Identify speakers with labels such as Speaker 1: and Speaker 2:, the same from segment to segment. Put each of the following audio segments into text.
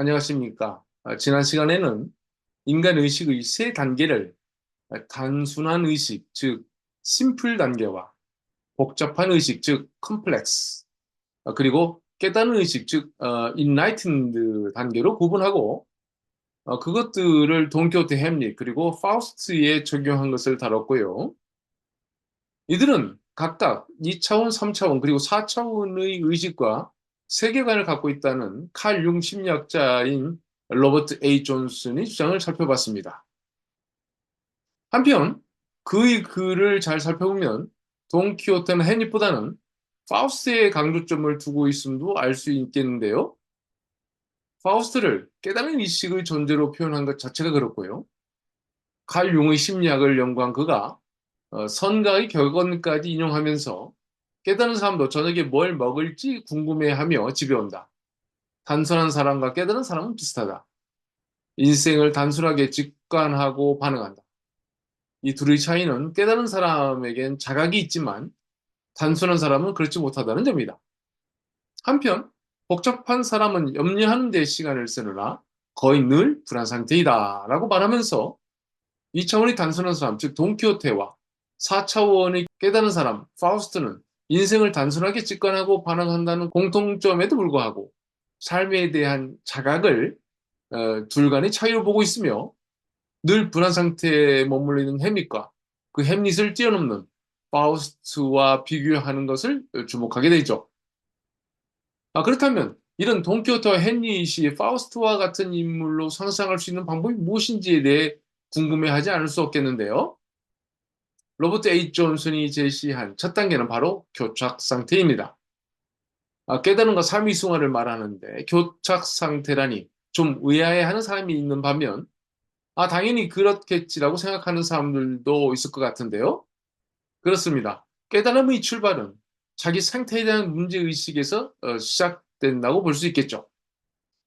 Speaker 1: 안녕하십니까. 지난 시간에는 인간 의식의 세 단계를 단순한 의식, 즉, 심플 단계와 복잡한 의식, 즉, 컴플렉스, 그리고 깨달은 의식, 즉, 인라이튼드 단계로 구분하고 그것들을 돈키호테 햄릿, 그리고 파우스트에 적용한 것을 다뤘고요. 이들은 각각 2차원, 3차원, 그리고 4차원의 의식과 세계관을 갖고 있다는 칼 융 심리학자인 로버트 A. 존슨의 주장을 살펴봤습니다. 한편 그의 글을 잘 살펴보면 돈키호테는 햄릿보다는 파우스트에 강조점을 두고 있음도 알 수 있겠는데요. 파우스트를 깨달은 의식의 존재로 표현한 것 자체가 그렇고요. 칼 융의 심리학을 연구한 그가 선가의 격언까지 인용하면서 깨달은 사람도 저녁에 뭘 먹을지 궁금해하며 집에 온다. 단순한 사람과 깨달은 사람은 비슷하다. 인생을 단순하게 직관하고 반응한다. 이 둘의 차이는 깨달은 사람에겐 자각이 있지만 단순한 사람은 그렇지 못하다는 점이다. 한편 복잡한 사람은 염려하는 데 시간을 쓰느라 거의 늘 불안 상태이다 라고 말하면서 2차원이 단순한 사람, 즉 돈키호테와 4차원의 깨달은 사람, 파우스트는 인생을 단순하게 직관하고 반응한다는 공통점에도 불구하고 삶에 대한 자각을 둘 간의 차이로 보고 있으며 늘 불안 상태에 머물러 있는 햄릿과 그 햄릿을 뛰어넘는 파우스트와 비교하는 것을 주목하게 되죠. 그렇다면 이런 돈키호테와 햄릿이 파우스트와 같은 인물로 상상할 수 있는 방법이 무엇인지에 대해 궁금해하지 않을 수 없겠는데요. 로버트 A. 존슨이 제시한 첫 단계는 바로 교착 상태입니다. 깨달음과 삶의 숭화를 말하는데 교착 상태라니 좀 의아해하는 사람이 있는 반면 당연히 그렇겠지라고 생각하는 사람들도 있을 것 같은데요. 그렇습니다. 깨달음의 출발은 자기 상태에 대한 문제의식에서 시작된다고 볼 수 있겠죠.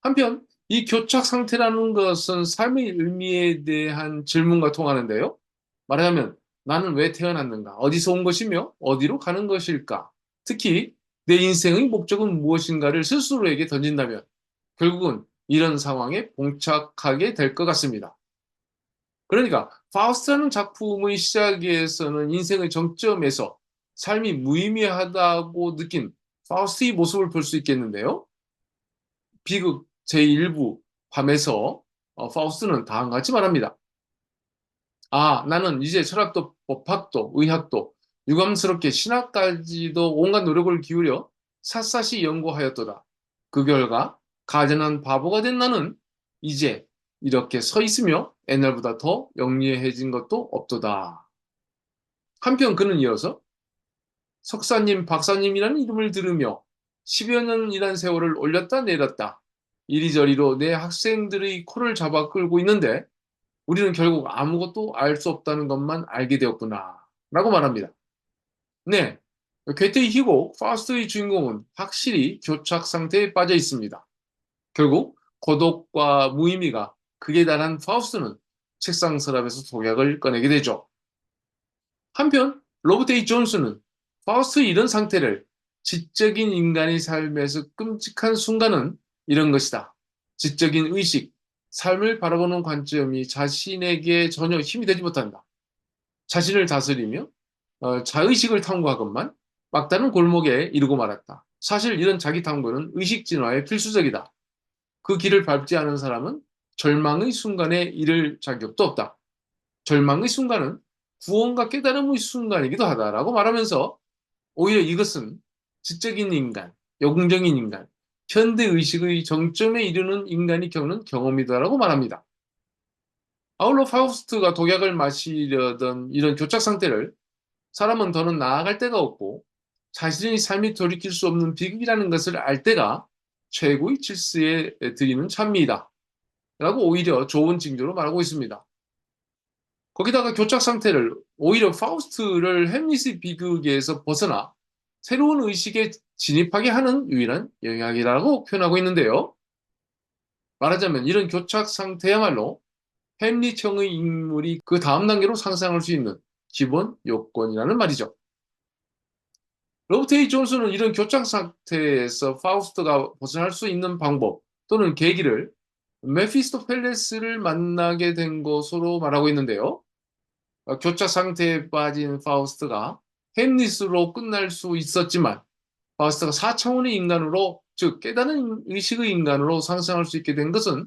Speaker 1: 한편 이 교착 상태라는 것은 삶의 의미에 대한 질문과 통하는데요. 말하자면 나는 왜 태어났는가? 어디서 온 것이며 어디로 가는 것일까? 특히 내 인생의 목적은 무엇인가를 스스로에게 던진다면 결국은 이런 상황에 봉착하게 될 것 같습니다. 그러니까 파우스트라는 작품의 시작에서는 인생의 정점에서 삶이 무의미하다고 느낀 파우스트의 모습을 볼 수 있겠는데요. 비극 제1부 밤에서 파우스트는 다음과 같이 말합니다. 나는 이제 철학도 법학도 의학도 유감스럽게 신학까지도 온갖 노력을 기울여 샅샅이 연구하였도다. 그 결과 가련한 바보가 된 나는 이제 이렇게 서 있으며 옛날보다 더 영리해진 것도 없도다. 한편 그는 이어서 석사님, 박사님이라는 이름을 들으며 10여 년이란 세월을 올렸다 내렸다. 이리저리로 내 학생들의 코를 잡아 끌고 있는데 우리는 결국 아무것도 알 수 없다는 것만 알게 되었구나. 라고 말합니다. 네. 괴테의 희곡, 파스트의 주인공은 확실히 교착 상태에 빠져 있습니다. 결국 고독과 무의미가 극에 달한 파우스트는 책상 서랍에서 독약을 꺼내게 되죠. 한편 로버트 A. 존슨은 파우스트의 이런 상태를 지적인 인간의 삶에서 끔찍한 순간은 이런 것이다. 지적인 의식, 삶을 바라보는 관점이 자신에게 전혀 힘이 되지 못한다. 자신을 다스리며 자의식을 탐구하건만 막다른 골목에 이르고 말았다. 사실 이런 자기 탐구는 의식 진화에 필수적이다. 그 길을 밟지 않은 사람은 절망의 순간에 이를 자격도 없다. 절망의 순간은 구원과 깨달음의 순간이기도 하다라고 말하면서 오히려 이것은 지적인 인간, 역동적인 인간, 현대의식의 정점에 이르는 인간이 겪는 경험이다라고 말합니다. 아울러 파우스트가 독약을 마시려던 이런 교착 상태를 사람은 더는 나아갈 데가 없고 자신의 삶이 돌이킬 수 없는 비극이라는 것을 알 때가 최고의 질서에 드리는 찬미이다. 라고 오히려 좋은 징조로 말하고 있습니다. 거기다가 교착 상태를 오히려 파우스트를 햄릿의 비극에서 벗어나 새로운 의식에 진입하게 하는 유일한 영향이라고 표현하고 있는데요. 말하자면 이런 교착 상태야말로 햄릿형의 인물이 그 다음 단계로 상상할 수 있는 기본 요건이라는 말이죠. 로버트 A. 존슨은 이런 교착 상태에서 파우스트가 벗어날 수 있는 방법 또는 계기를 메피스토펠레스를 만나게 된 것으로 말하고 있는데요. 교차 상태에 빠진 파우스트가 햄릿으로 끝날 수 있었지만 파우스트가 4차원의 인간으로, 즉 깨달은 의식의 인간으로 상승할 수 있게 된 것은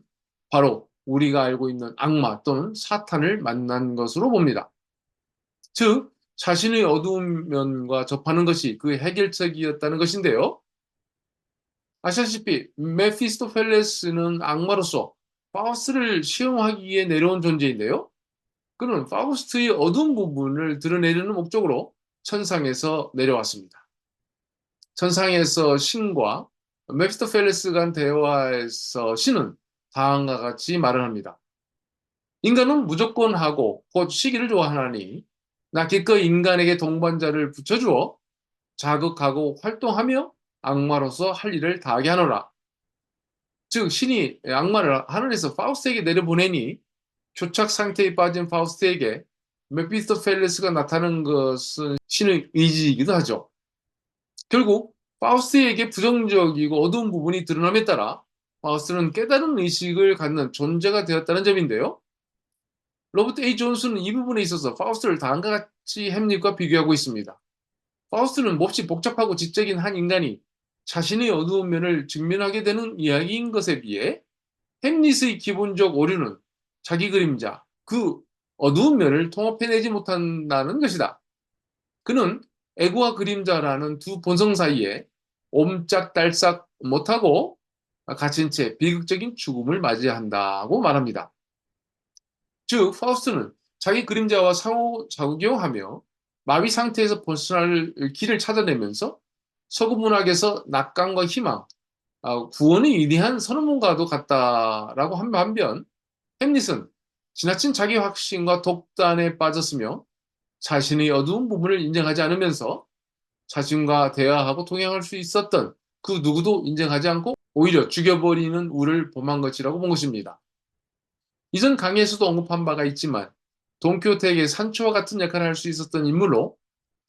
Speaker 1: 바로 우리가 알고 있는 악마 또는 사탄을 만난 것으로 봅니다. 즉 자신의 어두운 면과 접하는 것이 그 해결책이었다는 것인데요. 아시다시피 메피스토펠레스는 악마로서 파우스트를 시험하기 위해 내려온 존재인데요. 그는 파우스트의 어두운 부분을 드러내려는 목적으로 천상에서 내려왔습니다. 천상에서 신과 메피스토펠레스 간 대화에서 신은 다음과 같이 말을 합니다. 인간은 무조건 하고 곧 시기를 좋아하나니 나 기꺼이 인간에게 동반자를 붙여주어 자극하고 활동하며 악마로서 할 일을 다하게 하노라. 즉 신이 악마를 하늘에서 파우스트에게 내려보내니 교착 상태에 빠진 파우스트에게 메피스토펠레스가 나타나는 것은 신의 의지이기도 하죠. 결국 파우스트에게 부정적이고 어두운 부분이 드러남에 따라 파우스트는 깨달은 의식을 갖는 존재가 되었다는 점인데요. 로버트 A. 존슨은 이 부분에 있어서 파우스트를 다음과 같이 햄릿과 비교하고 있습니다. 파우스트는 몹시 복잡하고 지적인 한 인간이 자신의 어두운 면을 직면하게 되는 이야기인 것에 비해 햄릿의 기본적 오류는 자기 그림자, 그 어두운 면을 통합해내지 못한다는 것이다. 그는 애고와 그림자라는 두 본성 사이에 옴짝달싹 못하고 갇힌 채 비극적인 죽음을 맞이한다고 말합니다. 즉 파우스트는 자기 그림자와 상호작용하며 마비 상태에서 벗어날 길을 찾아내면서 서구 문학에서 낙관과 희망, 구원의 위대한 선언문과도 같다라고 한 반면 햄릿은 지나친 자기 확신과 독단에 빠졌으며 자신의 어두운 부분을 인정하지 않으면서 자신과 대화하고 동행할 수 있었던 그 누구도 인정하지 않고 오히려 죽여버리는 우를 범한 것이라고 본 것입니다. 이전 강의에서도 언급한 바가 있지만 돈키호테에게 산초와 같은 역할을 할 수 있었던 인물로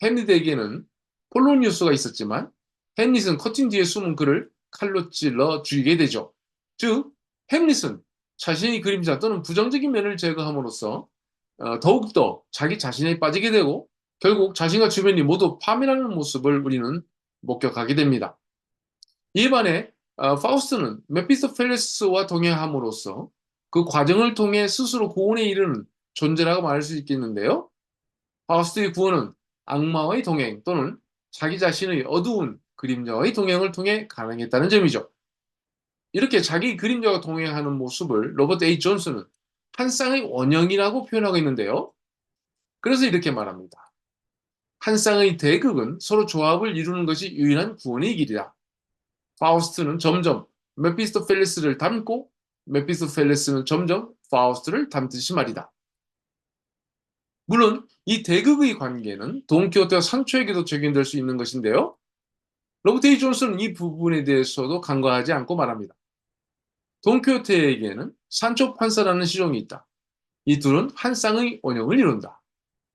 Speaker 1: 햄릿에게는 폴로니우스가 있었지만 햄릿은 커튼 뒤에 숨은 그를 칼로 찔러 죽이게 되죠. 즉 햄릿은 자신의 그림자 또는 부정적인 면을 제거함으로써 더욱더 자기 자신에 빠지게 되고 결국 자신과 주변이 모두 파멸하는 모습을 우리는 목격하게 됩니다. 이에 반해 파우스트는 메피스토펠레스와 동행함으로써 그 과정을 통해 스스로 구원에 이르는 존재라고 말할 수 있겠는데요. 파우스트의 구원은 악마와의 동행 또는 자기 자신의 어두운 그림자와의 동행을 통해 가능했다는 점이죠. 이렇게 자기 그림자와 동행하는 모습을 로버트 A. 존슨은 한 쌍의 원형이라고 표현하고 있는데요. 그래서 이렇게 말합니다. 한 쌍의 대극은 서로 조합을 이루는 것이 유일한 구원의 길이다. 파우스트는 점점 메피스토펠레스를 닮고 메피스토펠레스는 점점 파우스트를 닮듯이 말이다. 물론 이 대극의 관계는 돈키호테와 산초에게도 적용될 수 있는 것인데요. 로버트 A. 존슨은 이 부분에 대해서도 간과하지 않고 말합니다. 돈키호테에게는 산초 판사라는 시종이 있다. 이 둘은 한 쌍의 원형을 이룬다.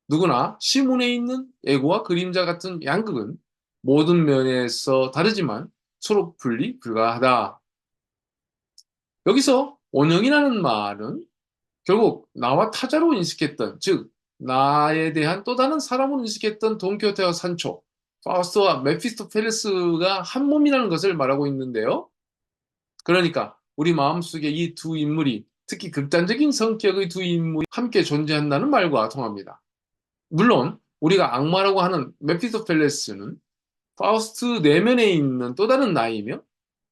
Speaker 1: 누구나 시문에 있는 애고와 그림자 같은 양극은 모든 면에서 다르지만 서로 분리 불가하다. 여기서 원형이라는 말은 결국 나와 타자로 인식했던, 즉 나에 대한 또 다른 사람으로 인식했던 돈키호테와 산초, 파우스트와 메피스토펠레스가 한 몸이라는 것을 말하고 있는데요. 그러니까 우리 마음속에 이 두 인물이, 특히 극단적인 성격의 두 인물이 함께 존재한다는 말과 통합니다. 물론 우리가 악마라고 하는 메피스토펠레스는 파우스트 내면에 있는 또 다른 나이며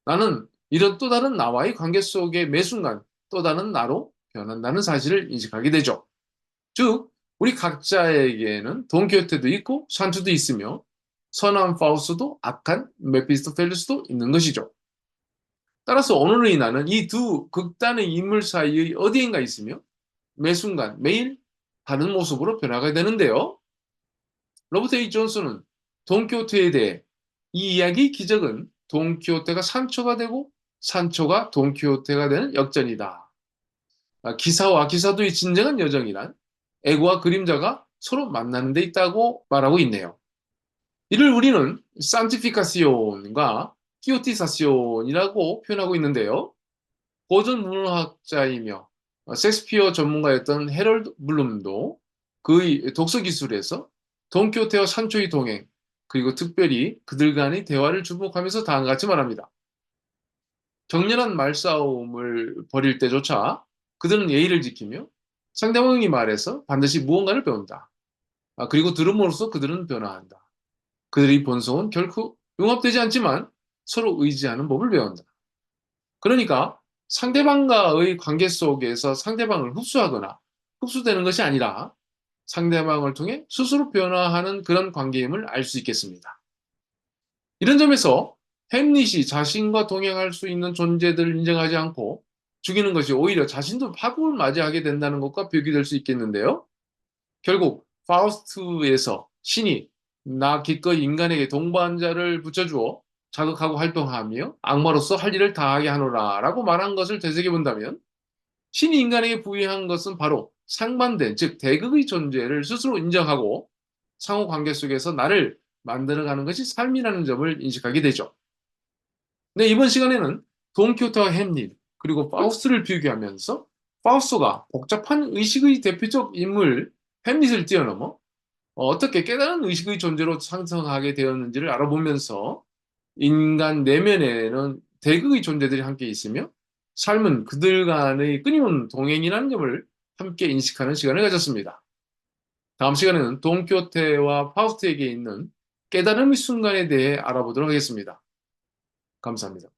Speaker 1: 나는 이런 또 다른 나와의 관계 속에 매 순간 또 다른 나로 변한다는 사실을 인식하게 되죠. 즉 우리 각자에게는 돈키호테도 있고 산초도 있으며 선한 파우스트도 악한 메피스토펠레스도 있는 것이죠. 따라서 오늘의 나는 이 두 극단의 인물 사이의 어디인가 있으며 매 순간 매일 다른 모습으로 변하게 되는데요. 로버트 A. 존슨은 돈키호테에 대해 이 이야기의 기적은 돈키호테가 산초가 되고 산초가 돈키호테가 되는 역전이다. 기사와 기사도의 진정한 여정이란 애고와 그림자가 서로 만나는 데 있다고 말하고 있네요. 이를 우리는 산티피카시온과 키오티사시온이라고 표현하고 있는데요. 고전 문학자이며 셰익스피어 전문가였던 해럴드 블룸도 그의 독서 기술에서 돈키호테와 산초의 동행, 그리고 특별히 그들 간의 대화를 주목하면서 다음과 같이 말합니다. 격렬한 말싸움을 벌일 때조차 그들은 예의를 지키며 상대방이 말해서 반드시 무언가를 배운다. 그리고 들음으로써 그들은 변화한다. 그들의 본성은 결코 융합되지 않지만 서로 의지하는 법을 배운다. 그러니까 상대방과의 관계 속에서 상대방을 흡수하거나 흡수되는 것이 아니라 상대방을 통해 스스로 변화하는 그런 관계임을 알 수 있겠습니다. 이런 점에서 햄릿이 자신과 동행할 수 있는 존재들을 인정하지 않고 죽이는 것이 오히려 자신도 파국을 맞이하게 된다는 것과 비교될 수 있겠는데요. 결국 파우스트에서 신이 나 기꺼이 인간에게 동반자를 붙여주어 자극하고 활동하며 악마로서 할 일을 다하게 하노라 라고 말한 것을 되새겨 본다면 신이 인간에게 부여한 것은 바로 상반된, 즉 대극의 존재를 스스로 인정하고 상호 관계 속에서 나를 만들어가는 것이 삶이라는 점을 인식하게 되죠. 네, 이번 시간에는 돈키호테와 햄릿, 그리고 파우스트를 비교하면서 파우스트가 복잡한 의식의 대표적 인물 햄릿을 뛰어넘어 어떻게 깨달은 의식의 존재로 상승하게 되었는지를 알아보면서 인간 내면에는 대극의 존재들이 함께 있으며 삶은 그들 간의 끊임없는 동행이라는 점을 함께 인식하는 시간을 가졌습니다. 다음 시간에는 돈키호테와 파우스트에게 있는 깨달음의 순간에 대해 알아보도록 하겠습니다. 감사합니다.